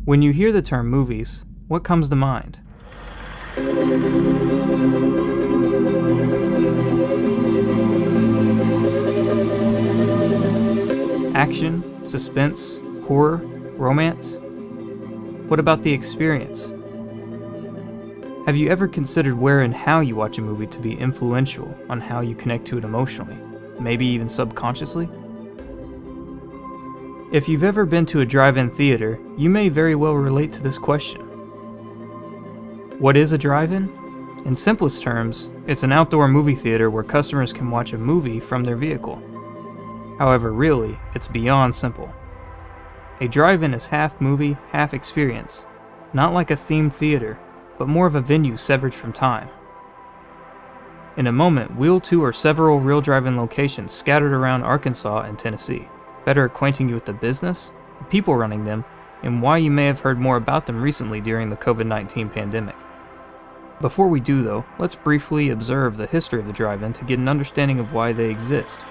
When you hear the term movies, what comes to mind? Action, suspense, horror, romance? What about the experience? Have you ever considered where and how you watch a movie to be influential on how you connect to it emotionally, maybe even subconsciously? If you've ever been to a drive-in theater, you may very well relate to this question. What is a drive-in? In simplest terms, it's an outdoor movie theater where customers can watch a movie from their vehicle. However, really, it's beyond simple. A drive-in is half movie, half experience, not like a themed theater, but more of a venue severed from time. In a moment, we'll tour several real drive-in locations scattered around Arkansas and Tennessee, better acquainting you with the business, the people running them, and why you may have heard more about them recently during the COVID-19 pandemic. Before we do though, let's briefly observe the history of the drive-in to get an understanding of why they exist.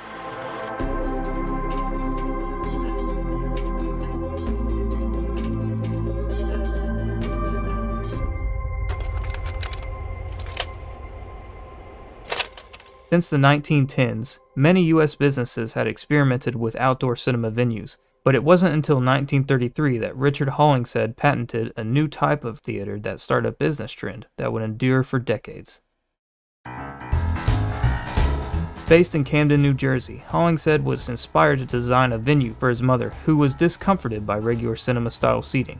Since the 1910s, many U.S. businesses had experimented with outdoor cinema venues, but it wasn't until 1933 that Richard Hollingshead patented a new type of theater that started a business trend that would endure for decades. Based in Camden, New Jersey, Hollingshead was inspired to design a venue for his mother, who was discomforted by regular cinema-style seating.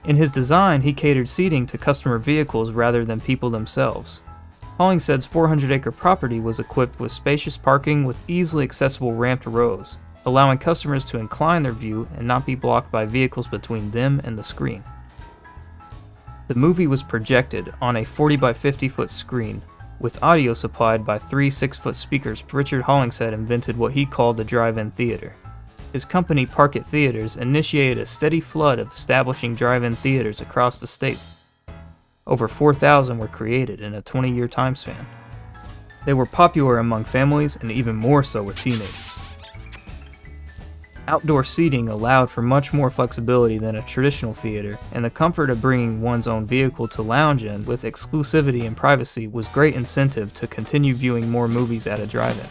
In his design, he catered seating to customer vehicles rather than people themselves. Hollingshead's 400-acre property was equipped with spacious parking with easily accessible ramped rows, allowing customers to incline their view and not be blocked by vehicles between them and the screen. The movie was projected on a 40 by 50 foot screen, with audio supplied by 3 6-foot speakers. Richard Hollingshead invented what he called the drive-in theater. His company, Parkett Theaters, initiated a steady flood of establishing drive-in theaters across the states. Over 4,000 were created in a 20-year time span. They were popular among families and even more so with teenagers. Outdoor seating allowed for much more flexibility than a traditional theater, and the comfort of bringing one's own vehicle to lounge in with exclusivity and privacy was great incentive to continue viewing more movies at a drive-in.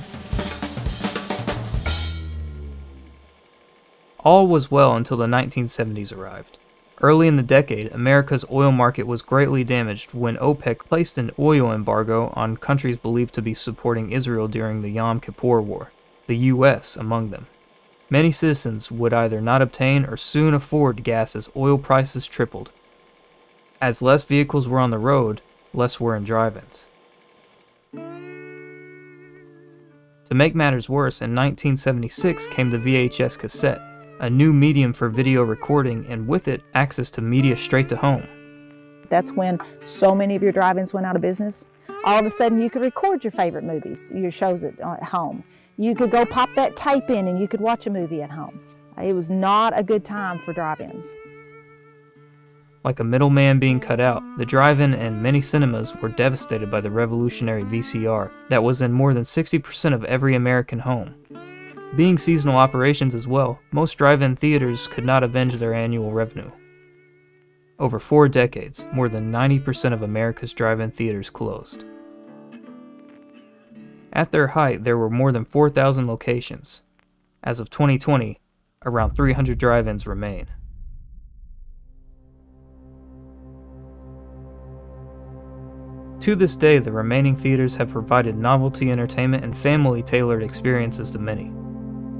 All was well until the 1970s arrived. Early in the decade, America's oil market was greatly damaged when OPEC placed an oil embargo on countries believed to be supporting Israel during the Yom Kippur War, the U.S. among them. Many citizens would either not obtain or soon afford gas as oil prices tripled. As less vehicles were on the road, less were in drive-ins. To make matters worse, in 1976 came the VHS cassette, a new medium for video recording, and with it, access to media straight to home. That's when so many of your drive-ins went out of business. All of a sudden, you could record your favorite movies, your shows at home. You could go pop that tape in and you could watch a movie at home. It was not a good time for drive-ins. Like a middleman being cut out, the drive-in and many cinemas were devastated by the revolutionary VCR that was in more than 60% of every American home. Being seasonal operations as well, most drive-in theaters could not avenge their annual revenue. Over 4 decades, more than 90% of America's drive-in theaters closed. At their height, there were more than 4,000 locations. As of 2020, around 300 drive-ins remain. To this day, the remaining theaters have provided novelty entertainment and family-tailored experiences to many.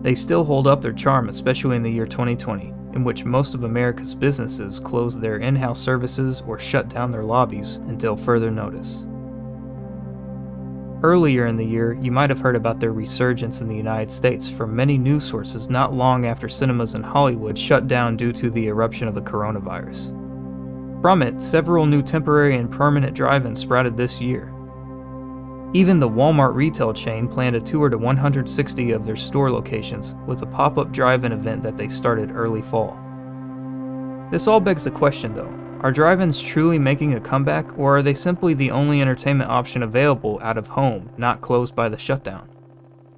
They still hold up their charm, especially in the year 2020, in which most of America's businesses closed their in-house services or shut down their lobbies until further notice. Earlier in the year, you might have heard about their resurgence in the United States from many news sources not long after cinemas in Hollywood shut down due to the eruption of the coronavirus. From it, several new temporary and permanent drive-ins sprouted this year. Even the Walmart retail chain planned a tour to 160 of their store locations with a pop-up drive-in event that they started early fall. This all begs the question though, are drive-ins truly making a comeback, or are they simply the only entertainment option available out of home, not closed by the shutdown?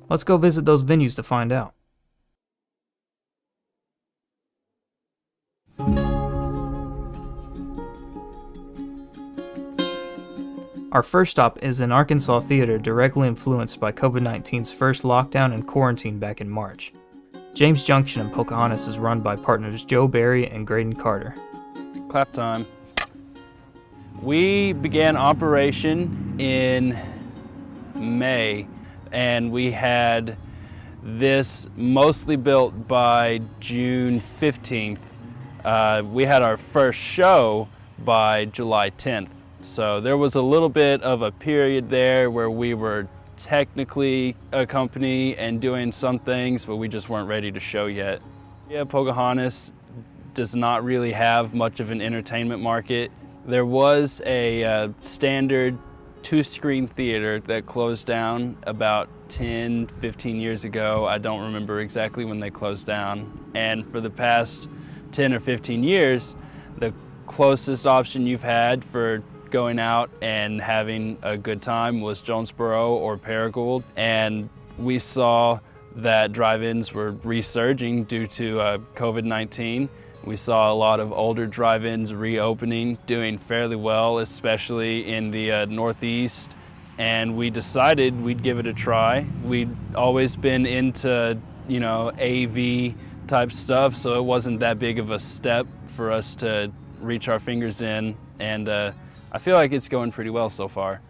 Let's go visit those venues to find out. Our first stop is an Arkansas theater directly influenced by COVID-19's first lockdown and quarantine back in March. James Junction in Pocahontas is run by partners Joe Barry and Graydon Carter. Clap time. We began operation in May, and we had this mostly built by June 15th. We had our first show by July 10th. So there was a little bit of a period there where we were technically a company and doing some things, but we just weren't ready to show yet. Yeah, Pocahontas does not really have much of an entertainment market. There was a standard 2-screen theater that closed down about 10, 15 years ago. I don't remember exactly when they closed down. And for the past 10 or 15 years, the closest option you've had for going out and having a good time was Jonesboro or Paragould. And we saw that drive-ins were resurging due to COVID-19. We saw a lot of older drive-ins reopening, doing fairly well, especially in the Northeast. And we decided we'd give it a try. We'd always been into, AV type stuff, so it wasn't that big of a step for us to reach our fingers in. And I feel like it's going pretty well so far.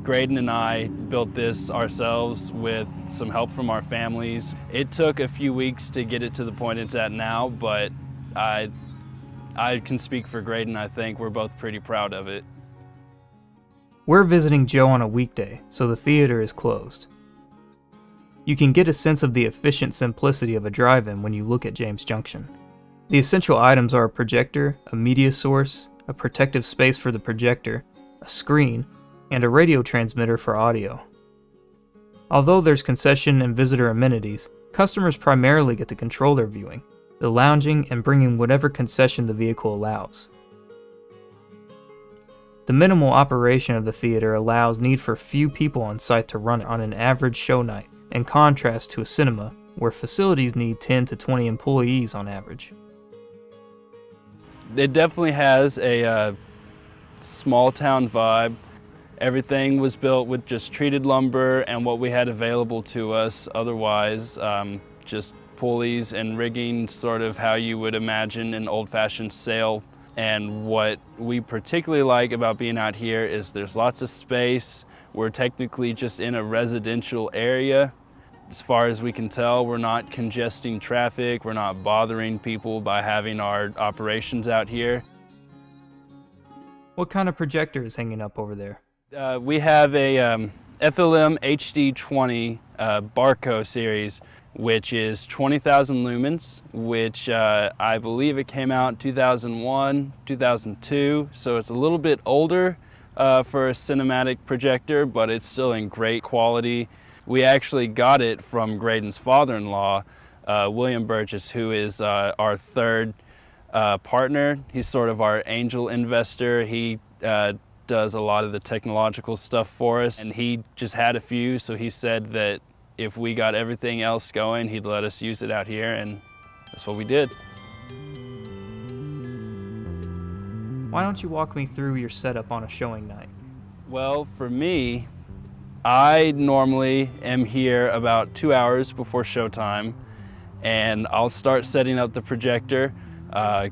Graydon and I built this ourselves with some help from our families. It took a few weeks to get it to the point it's at now, but I can speak for Graydon. I think we're both pretty proud of it. We're visiting Joe on a weekday, so the theater is closed. You can get a sense of the efficient simplicity of a drive-in when you look at James Junction. The essential items are a projector, a media source, a protective space for the projector, a screen, and a radio transmitter for audio. Although there's concession and visitor amenities, customers primarily get to control their viewing, the lounging, and bringing whatever concession the vehicle allows. The minimal operation of the theater allows need for few people on site to run it on an average show night, in contrast to a cinema, where facilities need 10 to 20 employees on average. It definitely has a small town vibe. Everything was built with just treated lumber and what we had available to us. Otherwise, just pulleys and rigging, sort of how you would imagine an old-fashioned sail. And what we particularly like about being out here is there's lots of space. We're technically just in a residential area. As far as we can tell, we're not congesting traffic. We're not bothering people by having our operations out here. What kind of projector is hanging up over there? We have a FLM HD20 Barco series, which is 20,000 lumens, which I believe it came out in 2001, 2002, so it's a little bit older for a cinematic projector, but it's still in great quality. We actually got it from Graydon's father-in-law, William Burgess, who is our third partner. He's sort of our angel investor. He does a lot of the technological stuff for us, and he just had a few, so he said that if we got everything else going, he'd let us use it out here, and that's what we did. Why don't you walk me through your setup on a showing night? Well, for me, I normally am here about 2 hours before showtime, and I'll start setting up the projector,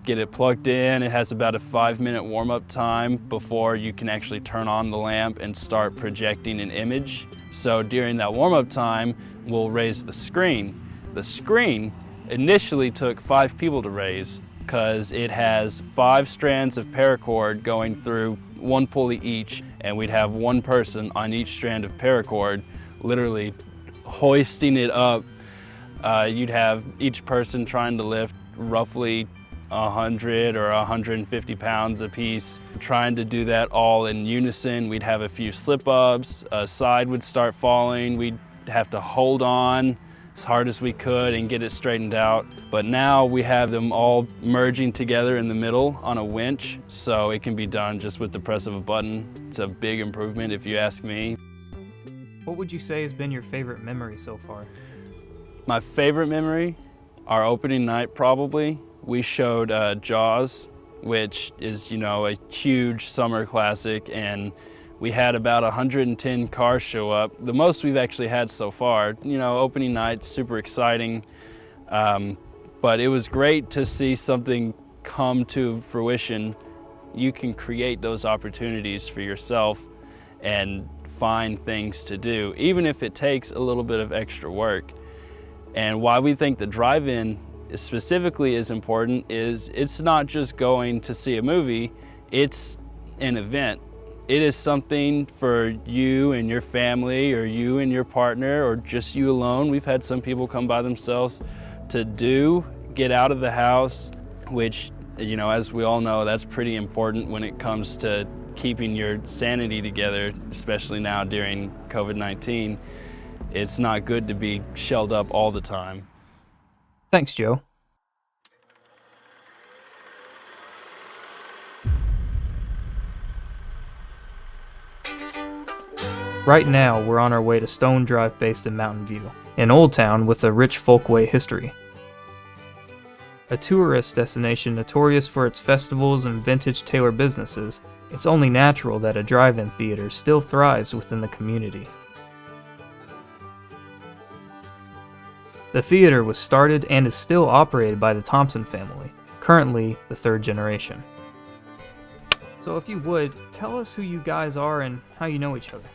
get it plugged in. It has about a 5-minute warm-up time before you can actually turn on the lamp and start projecting an image. So during that warm-up time, we'll raise the screen. The screen initially took 5 people to raise because it has 5 strands of paracord going through 1 pulley each, and we'd have 1 person on each strand of paracord literally hoisting it up. You'd have each person trying to lift roughly 100 or 150 pounds a piece, trying to do that all in unison. We'd have a few slip-ups, a side would start falling, we'd have to hold on as hard as we could and get it straightened out. But now we have them all merging together in the middle on a winch, so it can be done just with the press of a button. It's a big improvement if you ask me. What would you say has been your favorite memory so far? My favorite memory, our opening night probably. We showed Jaws which is, a huge summer classic, and we had about 110 cars show up, the most we've actually had so far. Opening night, super exciting, but it was great to see something come to fruition. You can create those opportunities for yourself and find things to do, even if it takes a little bit of extra work. And why we think the drive-in specifically is important is it's not just going to see a movie, it's an event. It is something for you and your family, or you and your partner, or just you alone. We've had some people come by themselves to get out of the house, which, as we all know, that's pretty important when it comes to keeping your sanity together, especially now during COVID-19. It's not good to be shelled up all the time. Thanks, Joe. Right now, we're on our way to Stone Drive based in Mountain View, an old town with a rich folkway history. A tourist destination notorious for its festivals and vintage tailor businesses, it's only natural that a drive-in theater still thrives within the community. The theater was started and is still operated by the Thompson family, currently the third generation. So if you would, tell us who you guys are and how you know each other.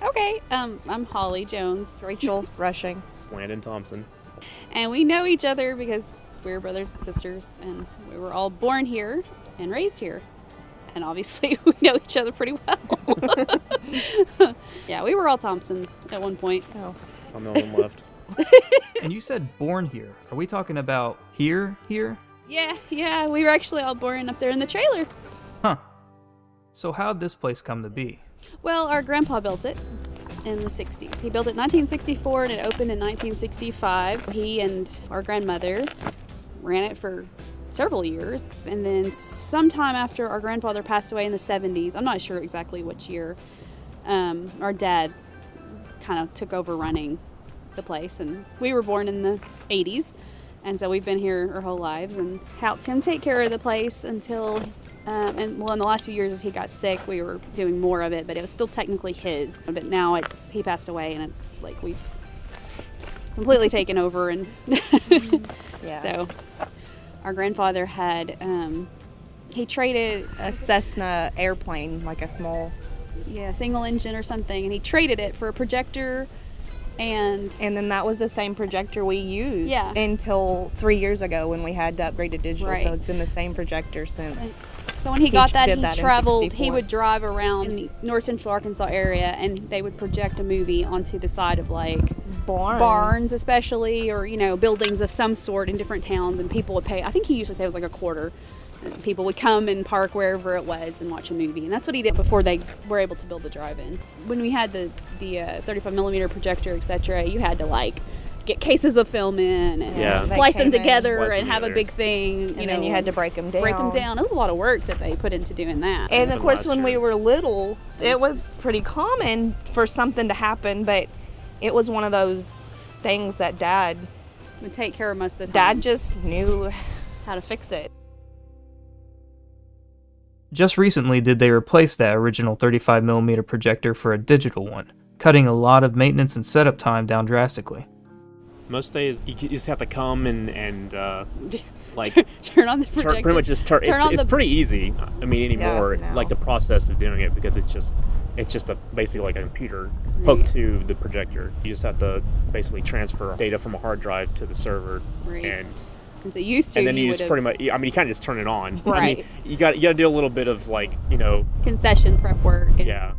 Okay, I'm Holly Jones. Rachel Rushing. Landon Thompson. And we know each other because we're brothers and sisters, and we were all born here and raised here. And obviously we know each other pretty well. Yeah, we were all Thompsons at one point. Oh. I'm the only one left. And you said born here. Are we talking about here? Yeah, we were actually all born up there in the trailer. Huh. So how'd this place come to be? Well, our grandpa built it in the 60s. He built it in 1964 and it opened in 1965. He and our grandmother ran it for several years, and then sometime after our grandfather passed away in the 70s, I'm not sure exactly which year, our dad kind of took over running the place, and we were born in the 80s, and so we've been here our whole lives and helped him take care of the place until in the last few years as he got sick, we were doing more of it, but it was still technically his. But now he passed away, and it's like we've completely taken over. And Yeah. So our grandfather had, he traded A Cessna airplane, like a small, single engine or something, and he traded it for a projector. And then that was the same projector we used Yeah. until 3 years ago when we had to upgrade to digital. Right. So it's been the same projector since. So when he got that, did he that in traveled, he 64. would drive around in the north central Arkansas area, and they would project a movie onto the side of like barns especially, or buildings of some sort in different towns, and people would pay, I think he used to say it was like a quarter, and people would come and park wherever it was and watch a movie. And that's what he did before they were able to build the drive-in. When we had the 35 millimeter projector, etc., you had to like get cases of film in and Yeah. splice them They came in. together Splice them and have a together. big thing. And then you had to break them down. break them down. It was a lot of work that they put into doing that. And of From course, last when we year. were little, it was pretty common for something to happen, but it was one of those things that Dad would take care of most of the time. Dad just knew how to fix it. Just recently did they replace that original 35mm projector for a digital one, cutting a lot of maintenance and setup time down drastically. Most days you just have to come and like turn on the projector. pretty much just turn. Turn on It's the- pretty easy. I mean anymore, Yeah, no. like the process of doing it, because it's just basically like a computer hooked to the projector. You just have to basically transfer data from a hard drive to the server, Right. and And so used to, then you just would've pretty much. I mean, you kind of just turn it on. I Right. mean, you got to do a little bit of like concession prep work. And, yeah.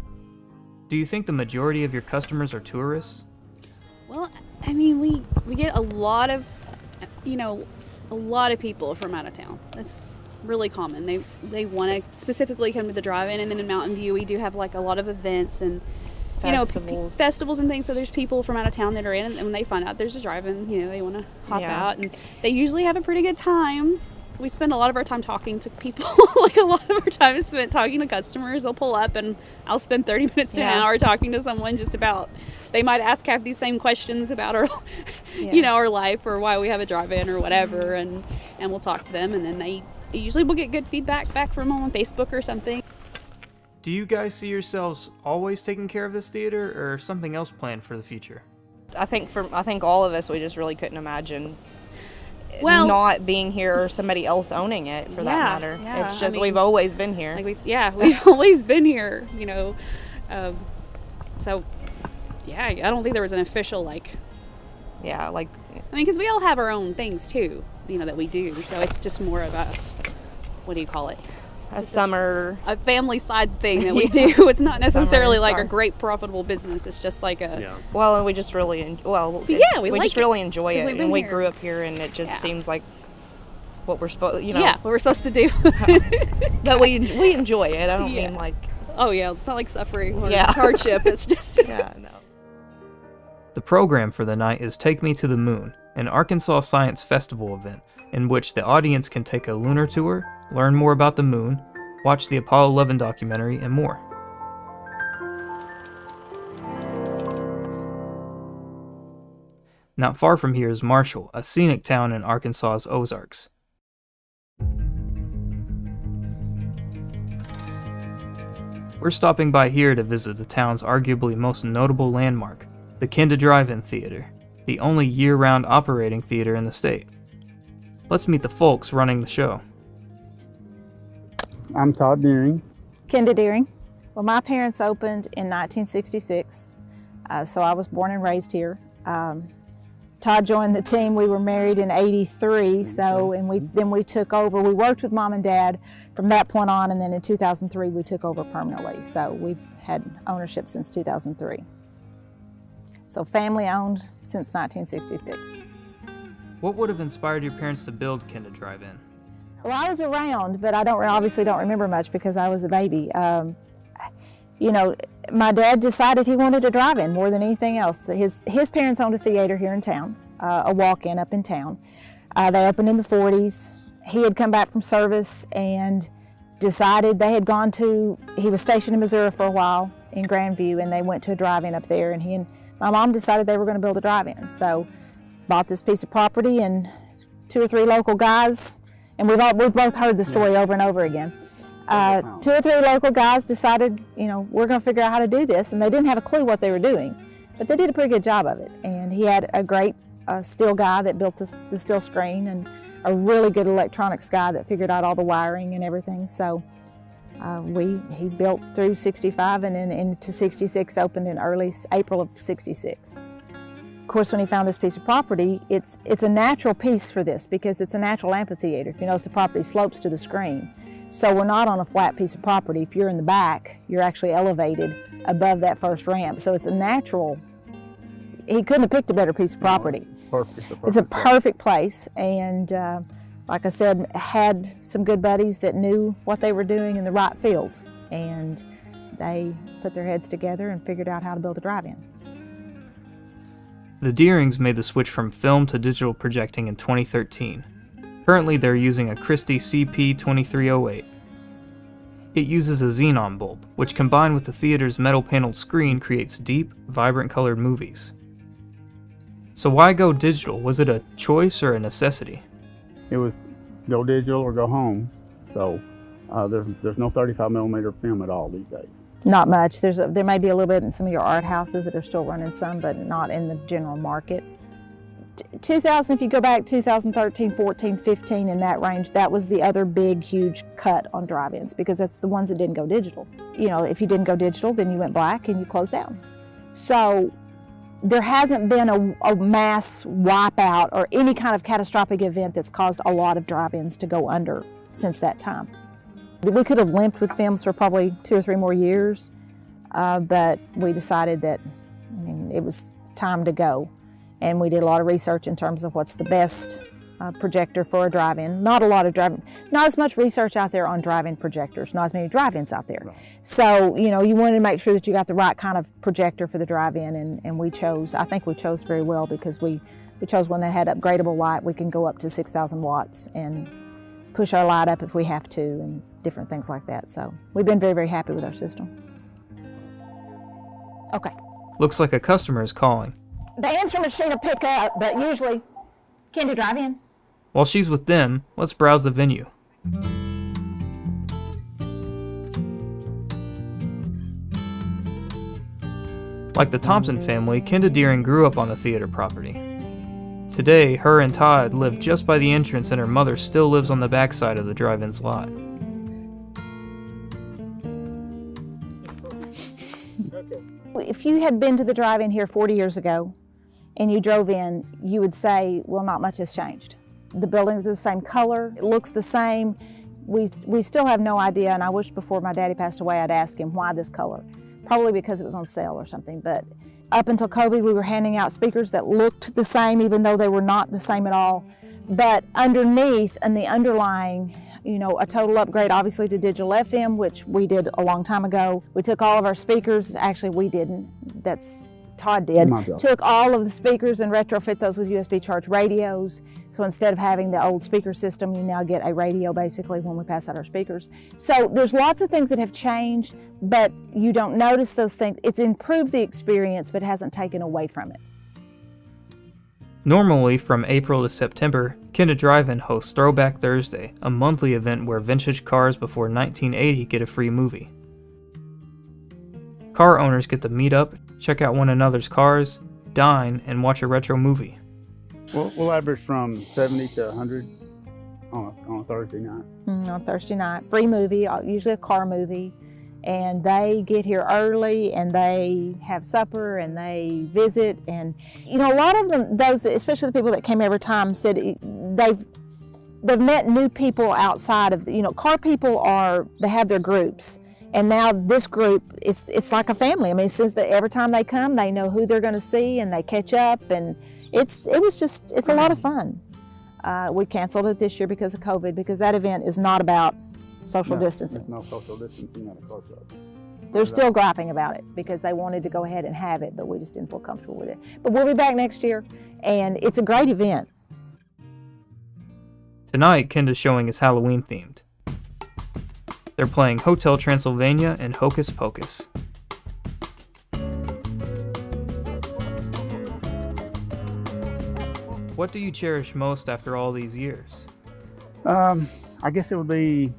Do you think the majority of your customers are tourists? Well, I mean, we get a lot of, a lot of people from out of town. That's really common. They want to specifically come to the drive-in, and then in Mountain View we do have like a lot of events and Festivals. festivals and things. So there's people from out of town that are in, and when they find out there's a drive-in, they want to hop Yeah. out, and they usually have a pretty good time. We spend a lot of our time talking to people. Like a lot of our time is spent talking to customers. They'll pull up and I'll spend 30 minutes to an Yeah. hour talking to someone just about, they might ask half these same questions about our, Yeah. our life or why we have a drive-in or whatever. And we'll talk to them, and then they Usually we'll get good feedback back from them on Facebook or something. Do you guys see yourselves always taking care of this theater, or something else planned for the future? I think all of us, we just really couldn't imagine Well- not being here or somebody else owning it for that Yeah, matter. yeah, It's I just mean, we've always been here. Like we've always been here, you know. So, yeah, I don't think there was an official, like, Yeah, like I mean, because we all have our own things too, you know, that we do. So it's just more of a, what do you call it? a summer. A family side thing that we do. It's not necessarily like sorry. a great profitable business. It's just like a, Yeah. Well, and we just really we like just it, really enjoy 'cause it, we've been and we here. grew up here, and it just Yeah. seems like what we're supposed, yeah, what we're supposed to do. But we enjoy it. I don't Yeah. mean like Oh yeah, it's not like suffering or Yeah. hardship. It's just yeah, no. The program for the night is Take Me to the Moon, an Arkansas Science Festival event in which the audience can take a lunar tour, learn more about the moon, watch the Apollo 11 documentary, and more. Not far from here is Marshall, a scenic town in Arkansas's Ozarks. We're stopping by here to visit the town's arguably most notable landmark, the Kenda Drive-In Theater, the only year-round operating theater in the state. Let's meet the folks running the show. I'm Todd Deering. Kenda Deering. Well, my parents opened in 1966, so I was born and raised here. Todd joined the team. We were married in '83, so then we took over. We worked with Mom and Dad from that point on, and then in 2003 we took over permanently. So we've had ownership since 2003. So family owned since 1966. What would have inspired your parents to build Kenda Drive-In? Well, I was around, but I obviously don't remember much because I was a baby. You know, my dad decided he wanted a drive-in more than anything else. His parents owned a theater here in town, a walk-in up in town. They opened in the 40s. He had come back from service and decided he was stationed in Missouri for a while in Grandview, and they went to a drive-in up there, and he and my mom decided they were going to build a drive-in. So bought this piece of property, and 2 or 3 local guys, and we've both heard the story over and over again. 2 or 3 local guys decided, you know, we're going to figure out how to do this, and they didn't have a clue what they were doing, but they did a pretty good job of it. And he had a great steel guy that built the steel screen, and a really good electronics guy that figured out all the wiring and everything. So he built through 65, and then into 66, opened in early April of 66. Of course, when he found this piece of property, it's a natural piece for this because it's a natural amphitheater. If you notice, the property slopes to the screen. So we're not on a flat piece of property. If you're in the back, you're actually elevated above that first ramp. So it's a natural, he couldn't have picked a better piece of property. It's a perfect place. And like I said, had some good buddies that knew what they were doing in the right fields. And they put their heads together and figured out how to build a drive-in. The Deerings made the switch from film to digital projecting in 2013. Currently, they're using a Christie CP2308. It uses a xenon bulb, which combined with the theater's metal-paneled screen creates deep, vibrant colored movies. So why go digital? Was it a choice or a necessity? It was go digital or go home. So there's no 35mm film at all these days. Not much. There may be a little bit in some of your art houses that are still running some, but not in the general market. 2000, if you go back 2013, 14, 15, in that range, that was the other big, huge cut on drive-ins because that's the ones that didn't go digital. You know, if you didn't go digital, then you went black and you closed down. So there hasn't been a mass wipeout or any kind of catastrophic event that's caused a lot of drive-ins to go under since that time. We could have limped with films for probably 2 or 3 more years, but we decided that, it was time to go. And we did a lot of research in terms of what's the best projector for a drive-in. Not as much research out there on drive-in projectors, not as many drive-ins out there. Right. So, you wanted to make sure that you got the right kind of projector for the drive-in, and I think we chose very well because we chose one that had upgradable light. We can go up to 6,000 watts and push our light up if we have to and different things like that. So we've been very, very happy with our system. Okay. Looks like a customer is calling. The answer machine will pick up, but usually Kenda Drive-In. While she's with them, let's browse the venue. Like the Thompson family, Kenda Deering grew up on the theater property. Today, her and Todd live just by the entrance and her mother still lives on the backside of the drive-in's lot. If you had been to the drive-in here 40 years ago and you drove in, you would say, well, not much has changed. The building's the same color, it looks the same. We still have no idea, and I wish before my daddy passed away I'd ask him why this color. Probably because it was on sale or something, but up until COVID we were handing out speakers that looked the same even though they were not the same at all. But underneath and the underlying, a total upgrade obviously to digital FM, which we did a long time ago. We took all of our speakers, actually we didn't, that's Todd did, took all of the speakers and retrofit those with USB charged radios. So instead of having the old speaker system, you now get a radio basically when we pass out our speakers. So there's lots of things that have changed, but you don't notice those things. It's improved the experience, but hasn't taken away from it. Normally, from April to September, Kenda Drive-In hosts Throwback Thursday, a monthly event where vintage cars before 1980 get a free movie. Car owners get to meet up, check out one another's cars, dine, and watch a retro movie. We'll average from 70 to 100 on a Thursday night. On Thursday night, free movie, usually a car movie, and they get here early and they have supper and they visit. And a lot of them, especially the people that came every time, said they've met new people outside of car people they have their groups. And now this group, it's like a family. I mean, since every time they come, they know who they're going to see, and they catch up, and it's a lot of fun. We canceled it this year because of COVID, because that event is not about social distancing. There's no social distancing at a car show. They're still griping about it because they wanted to go ahead and have it, but we just didn't feel comfortable with it. But we'll be back next year, and it's a great event. Tonight, Kenda's showing is Halloween themed. They're playing Hotel Transylvania and Hocus Pocus. What do you cherish most after all these years? I guess it would be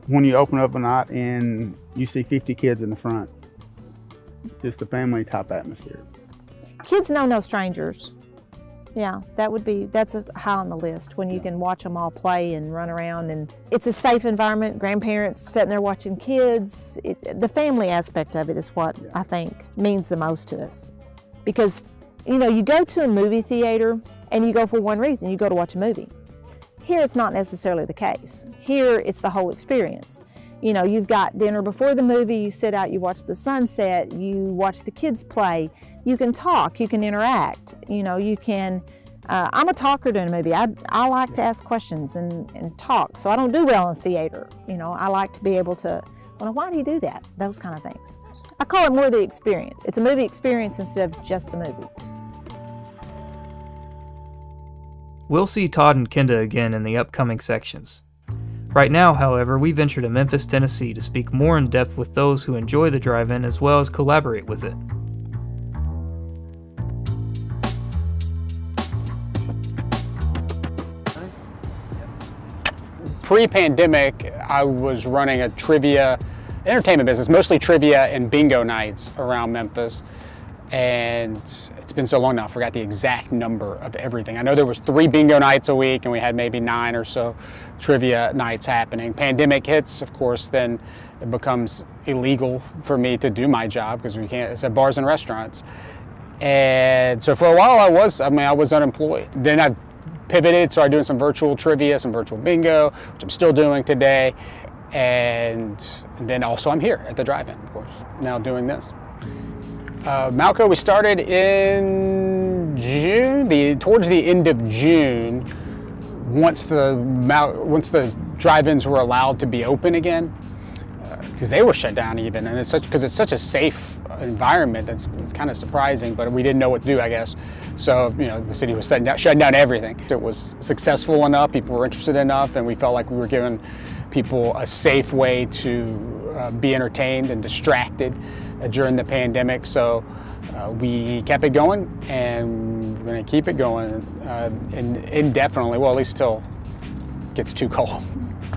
when you open up a night and you see 50 kids in the front. Just a family type atmosphere. Kids know no strangers. Yeah, that's high on the list when you can watch them all play and run around, and it's a safe environment. Grandparents sitting there watching kids. The family aspect of it is what I think means the most to us. Because, you go to a movie theater and you go for one reason, you go to watch a movie. Here it's not necessarily the case. Here it's the whole experience. You've got dinner before the movie, you sit out, you watch the sunset, you watch the kids play, you can talk, you can interact, you can, I'm a talker during a movie. I like to ask questions and talk, so I don't do well in theater. I like to be able to, why do you do that? Those kind of things. I call it more the experience. It's a movie experience instead of just the movie. We'll see Todd and Kenda again in the upcoming sections. Right now, however, we venture to Memphis, Tennessee to speak more in depth with those who enjoy the drive-in as well as collaborate with it. Pre-pandemic, I was running a trivia entertainment business, mostly trivia and bingo nights around Memphis. And it's been so long now, I forgot the exact number of everything. I know there was 3 bingo nights a week and we had maybe 9 or so trivia nights happening. Pandemic hits, of course, then it becomes illegal for me to do my job because we can't, it's at bars and restaurants. And so for a while I was unemployed. Then I pivoted, started doing some virtual trivia, some virtual bingo, which I'm still doing today. And then also I'm here at the drive-in, of course, now doing this. Malco, we started in June, towards the end of June, once the drive-ins were allowed to be open again, because they were shut down even, and because it's such a safe environment, it's kind of surprising, but we didn't know what to do, I guess. So, the city was shutting down everything. It was successful enough, people were interested enough, and we felt like we were giving people a safe way to be entertained and distracted during the pandemic. So we kept it going, and we're going to keep it going indefinitely, well, at least till gets too cold.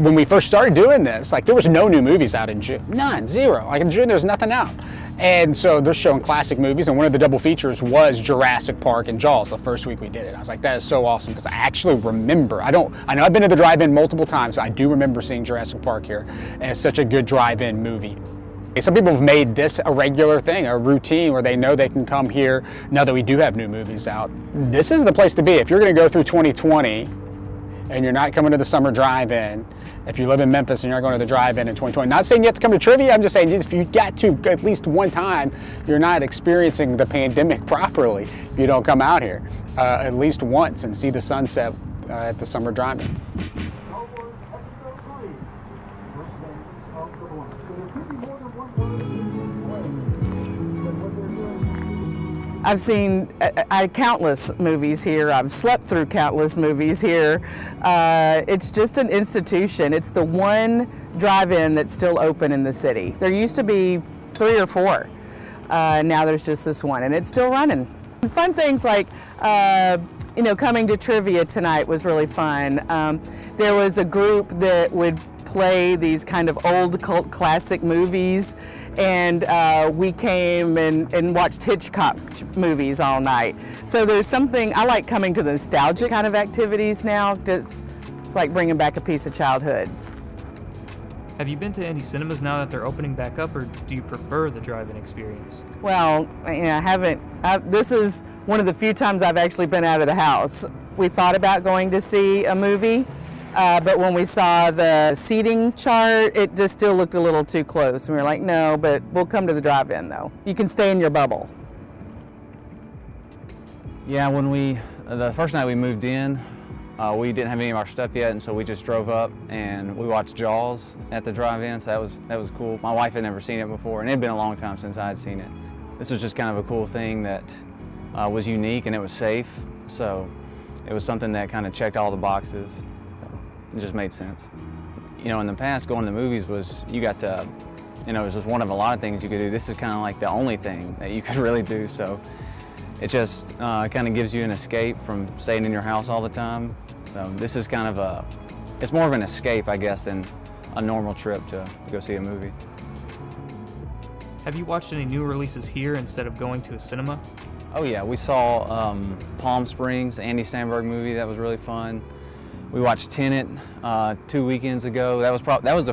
When we first started doing this, like there was no new movies out in June. None, zero. Like in June, there was nothing out. And so they're showing classic movies, and one of the double features was Jurassic Park and Jaws the first week we did it. I was like, that is so awesome, because I actually remember, I know I've been to the drive-in multiple times, but I do remember seeing Jurassic Park here, and it's such a good drive-in movie. Some people have made this a regular thing, a routine, where they know they can come here now that we do have new movies out. This is the place to be. If you're gonna go through 2020 and you're not coming to the summer drive-in, if you live in Memphis and you're not going to the drive-in in 2020, not saying you have to come to trivia, I'm just saying if you got to at least one time, you're not experiencing the pandemic properly if you don't come out here at least once and see the sunset at the summer drive-in. I've seen countless movies here. I've slept through countless movies here. It's just an institution. It's the one drive-in that's still open in the city. There used to be 3 or 4. Now there's just this one, and it's still running. Fun things like, coming to trivia tonight was really fun. There was a group that would play these kind of old cult classic movies, and we came and watched Hitchcock movies all night. So there's something, I like coming to the nostalgic kind of activities now. It's like bringing back a piece of childhood. Have you been to any cinemas now that they're opening back up, or do you prefer the drive-in experience? Well, I haven't. This is one of the few times I've actually been out of the house. We thought about going to see a movie, but when we saw the seating chart, it just still looked a little too close. And we were like, no, but we'll come to the drive-in though. You can stay in your bubble. Yeah, when the first night we moved in, we didn't have any of our stuff yet, and so we just drove up and we watched Jaws at the drive-in, so that was cool. My wife had never seen it before, and it had been a long time since I had seen it. This was just kind of a cool thing that was unique, and it was safe, so it was something that kind of checked all the boxes. It just made sense. In the past, going to the movies was, you got to, it was just one of a lot of things you could do. This is kind of like the only thing that you could really do, so it just kind of gives you an escape from staying in your house all the time. So this is kind of it's more of an escape, I guess, than a normal trip to go see a movie. Have you watched any new releases here instead of going to a cinema? Oh yeah, we saw Palm Springs, the Andy Samberg movie. That was really fun. We watched Tenet 2 weekends ago. That was one of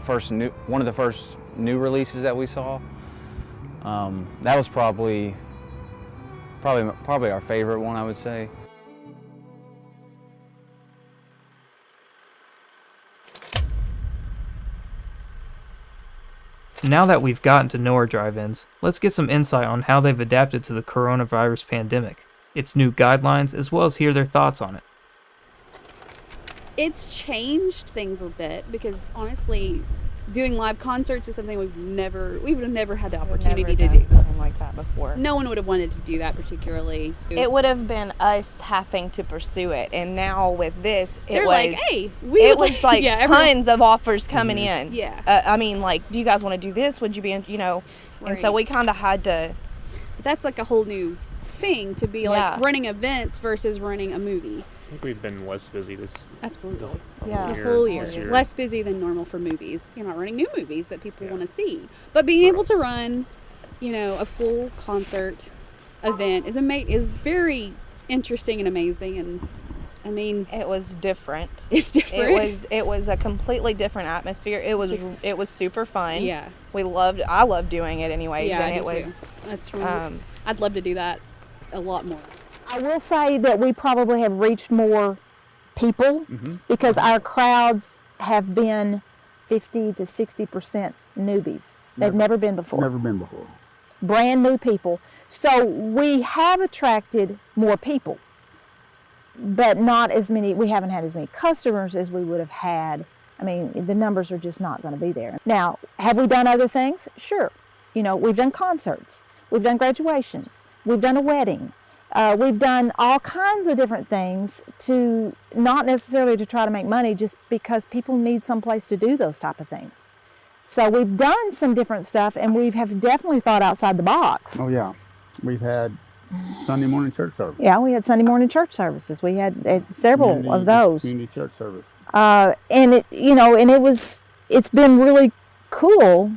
the first new releases that we saw. That was probably our favorite one, I would say. Now that we've gotten to know our drive-ins, let's get some insight on how they've adapted to the coronavirus pandemic, its new guidelines, as well as hear their thoughts on it. It's changed things a bit because honestly, doing live concerts is something we would have never had the opportunity to do. Something like that before. No one would have wanted to do that particularly. It would have been us having to pursue it, and now with this, They're like, hey, tons of offers coming in. Yeah. Do you guys want to do this? Would you be, And so we kind of had to. That's like a whole new thing to be like running events versus running a movie. I think we've been less busy this Absolutely. the whole year. Less busy than normal for movies. You're not running new movies that people want to see. But being able to run, a full concert event is very interesting and amazing. And it was different. It's different. It was a completely different atmosphere. It was super fun. Yeah. I loved doing it anyways. Yeah, and I do it was too. That's from I'd love to do that a lot more. I will say that we probably have reached more people because our crowds have been 50 to 60% newbies. They've never been before. Never been before. Brand new people. So we have attracted more people, but not as many. We haven't had as many customers as we would have had. The numbers are just not going to be there. Now, have we done other things? Sure. We've done concerts. We've done graduations. We've done a wedding. We've done all kinds of different things to not necessarily to try to make money, just because people need some place to do those type of things. So we've done some different stuff, and we have definitely thought outside the box. Oh yeah, we've had Sunday morning church service. Yeah, we had Sunday morning church services. We had several of those. Community church service. And it's been really cool,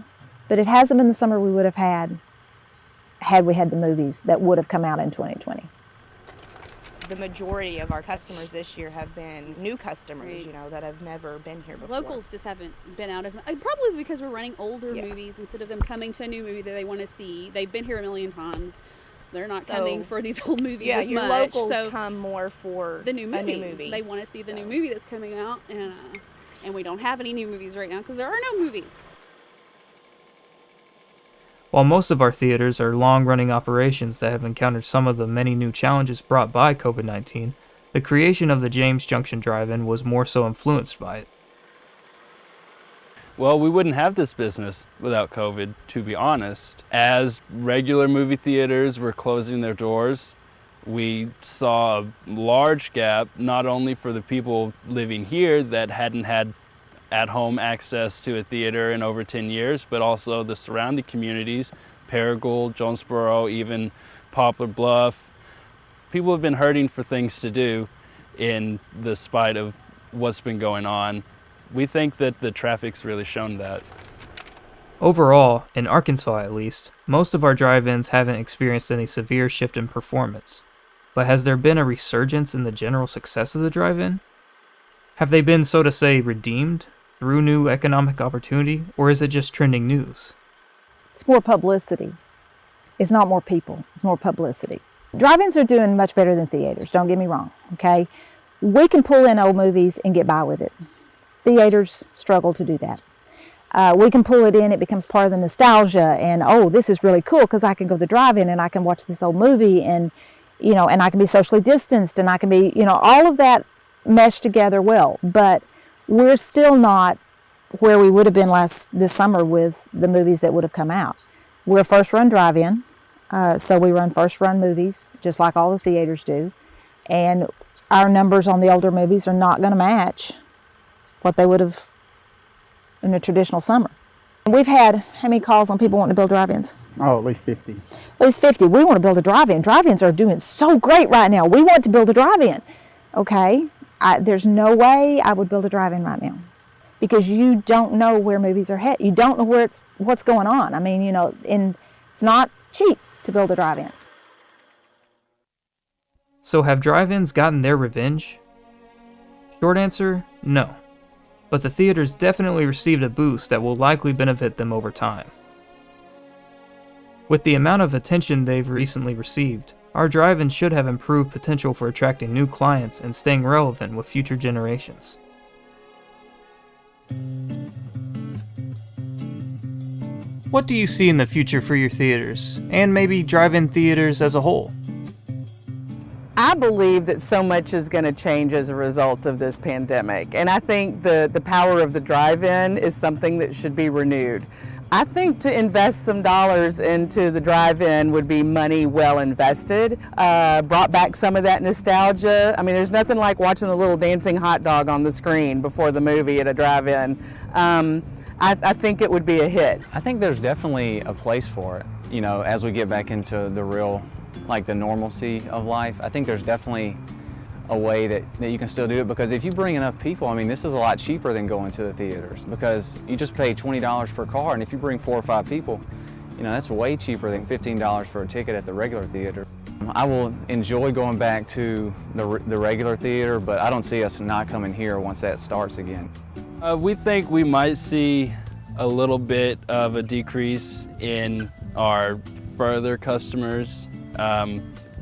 but it hasn't been the summer we would have had we had the movies that would have come out in 2020. The majority of our customers this year have been new customers, that have never been here before. Locals just haven't been out as much. Probably because we're running older movies instead of them coming to a new movie that they want to see. They've been here a million times. They're not coming for these old movies as your much. locals come more for the new movie. A new movie. They want to see the new movie that's coming out, and we don't have any new movies right now because there are no movies. While most of our theaters are long-running operations that have encountered some of the many new challenges brought by COVID-19, the creation of the James Junction Drive-In was more so influenced by it. Well, we wouldn't have this business without COVID, to be honest. As regular movie theaters were closing their doors, we saw a large gap, not only for the people living here that hadn't had at-home access to a theater in over 10 years, but also the surrounding communities, Paragould, Jonesboro, even Poplar Bluff. People have been hurting for things to do in the spite of what's been going on. We think that the traffic's really shown that. Overall, in Arkansas at least, most of our drive-ins haven't experienced any severe shift in performance. But has there been a resurgence in the general success of the drive-in? Have they been, so to say, redeemed through new economic opportunity, or is it just trending news? It's more publicity. It's not more people, it's more publicity. Drive-ins are doing much better than theaters, don't get me wrong, okay? We can pull in old movies and get by with it. Theaters struggle to do that. We can pull it in, it becomes part of the nostalgia, and oh, this is really cool because I can go to the drive-in and I can watch this old movie, and and I can be socially distanced, and I can be, all of that meshed together well. But we're still not where we would have been this summer with the movies that would have come out. We're a first-run drive-in, so we run first-run movies just like all the theaters do, and our numbers on the older movies are not going to match what they would have in a traditional summer. We've had how many calls on people wanting to build drive-ins? Oh, at least 50. At least 50. We want to build a drive-in. Drive-ins are doing so great right now. We want to build a drive-in. Okay, there's no way I would build a drive-in right now because you don't know where movies are headed. You don't know what's going on. I mean, it's not cheap to build a drive-in. So have drive-ins gotten their revenge? Short answer, no. But the theaters definitely received a boost that will likely benefit them over time. With the amount of attention they've recently received, our drive-in should have improved potential for attracting new clients and staying relevant with future generations. What do you see in the future for your theaters, and maybe drive-in theaters as a whole? I believe that so much is going to change as a result of this pandemic, and I think the power of the drive-in is something that should be renewed. I think to invest some dollars into the drive-in would be money well invested, brought back some of that nostalgia. I mean, there's nothing like watching the little dancing hot dog on the screen before the movie at a drive-in. I think it would be a hit. I think there's definitely a place for it, as we get back into the real, the normalcy of life. I think there's definitely a way that you can still do it, because if you bring enough people, I mean, this is a lot cheaper than going to the theaters, because you just pay $20 per car, and if you bring 4 or 5 people, that's way cheaper than $15 for a ticket at the regular theater. I will enjoy going back to the regular theater, but I don't see us not coming here once that starts again. We think we might see a little bit of a decrease in our further customers.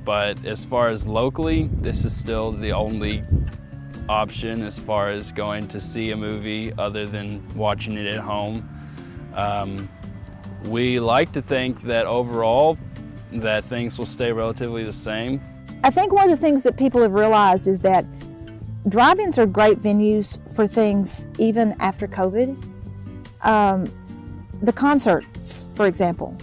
But as far as locally, this is still the only option as far as going to see a movie other than watching it at home. We like to think that overall that things will stay relatively the same. I think one of the things that people have realized is that drive-ins are great venues for things even after COVID. The concerts, for example.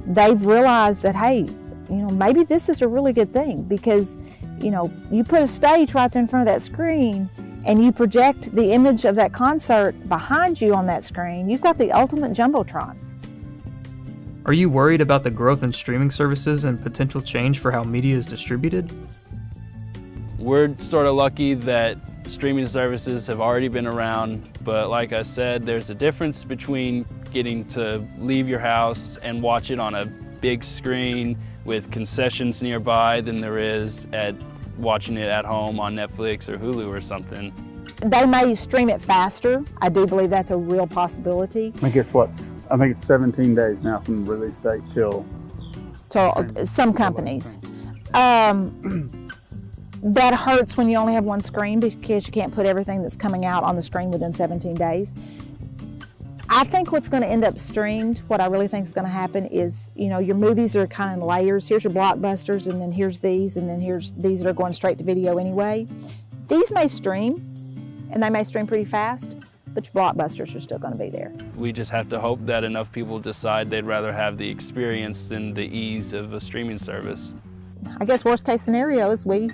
They've realized that, hey, maybe this is a really good thing because, you put a stage right there in front of that screen and you project the image of that concert behind you on that screen. You've got the ultimate jumbotron. Are you worried about the growth in streaming services and potential change for how media is distributed? We're sort of lucky that Streaming services have already been around, but like I said, there's a difference between getting to leave your house and watch it on a big screen with concessions nearby than there is at watching it at home on Netflix or Hulu or something. They may stream it faster. I do believe that's a real possibility. I think it's 17 days now from the release date till. To some companies. That hurts when you only have one screen because you can't put everything that's coming out on the screen within 17 days. I think what's going to end up streamed, what I really think is going to happen is, you know, your movies are kind of in layers. Here's your blockbusters, and then here's these, and then here's these that are going straight to video anyway. These may stream, and they may stream pretty fast, but your blockbusters are still going to be there. We just have to hope that enough people decide they'd rather have the experience than the ease of a streaming service. I guess worst case scenario is we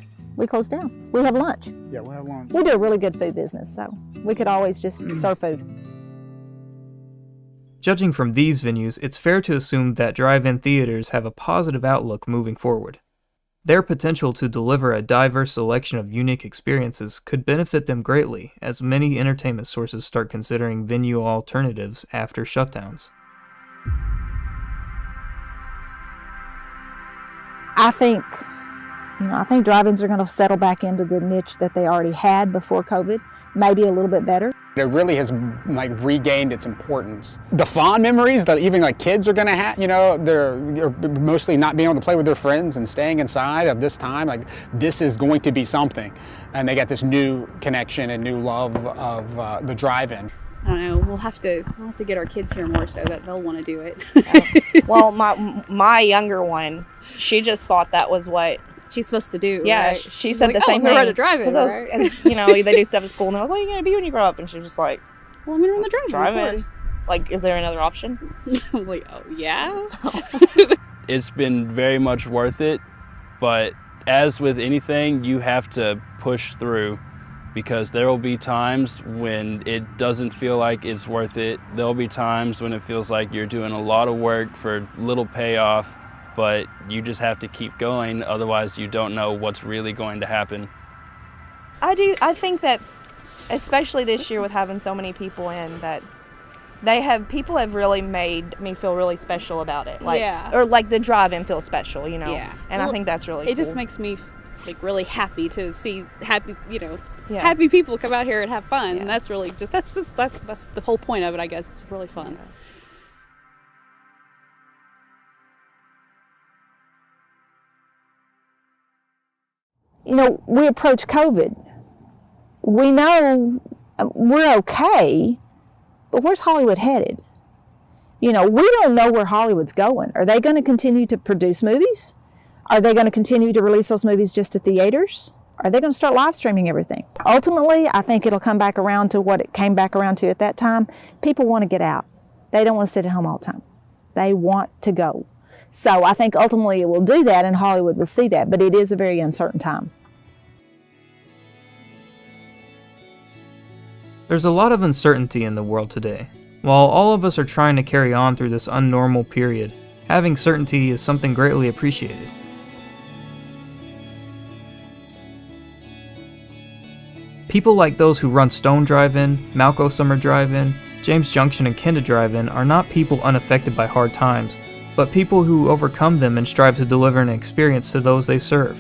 close down. We have lunch. Yeah, we'll have lunch. We do a really good food business, so we could always just serve food. Judging from these venues, it's fair to assume that drive-in theaters have a positive outlook moving forward. Their potential to deliver a diverse selection of unique experiences could benefit them greatly as many entertainment sources start considering venue alternatives after shutdowns. I think drive-ins are going to settle back into the niche that they already had before COVID, maybe a little bit better. It really has like regained its importance. The fond memories that even like kids are gonna have, you know, they're mostly not being able to play with their friends and staying inside of this time, like this is going to be something. And they got this new connection and new love of the drive-in. I don't know, we'll have to get our kids here more so that they'll want to do it. Well, my younger one, she just thought that was what she's supposed to do. Yeah, right? she She's said like, the same thing. I'm gonna run a drive-in, right? And, you know, they do stuff at school and they're like, what are you gonna be when you grow up? And she was just like, well, I'm gonna run the drive-in. Drive-in. Like, is there another option? I'm like, oh yeah. It's been very much worth it, but as with anything, you have to push through, because there will be times when it doesn't feel like it's worth it. There'll be times when it feels like you're doing a lot of work for little payoff, but you just have to keep going, otherwise you don't know what's really going to happen. I think that, especially this year with having so many people in, that people have really made me feel really special about it. Like, yeah. Or like the drive-in feels special, you know? Yeah. And Well, I think that's really cool. It just makes me like really happy to see happy people come out here and have fun. Yeah. And that's really that's the whole point of it, I guess. It's really fun. Yeah. You know, we approach COVID. We know we're okay, but where's Hollywood headed? You know, we don't know where Hollywood's going. Are they going to continue to produce movies? Are they going to continue to release those movies just to theaters? Are they going to start live streaming everything? Ultimately, I think it'll come back around to what it came back around to at that time. People want to get out. They don't want to sit at home all the time. They want to go. So I think ultimately it will do that, and Hollywood will see that, but it is a very uncertain time. There's a lot of uncertainty in the world today. While all of us are trying to carry on through this unnormal period, having certainty is something greatly appreciated. People like those who run Stone Drive-In, Malco Summer Drive-In, James Junction and Kenda Drive-In are not people unaffected by hard times, but people who overcome them and strive to deliver an experience to those they serve.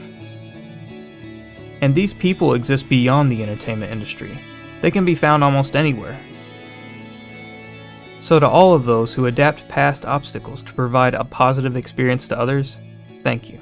And these people exist beyond the entertainment industry. They can be found almost anywhere. So to all of those who adapt past obstacles to provide a positive experience to others, thank you.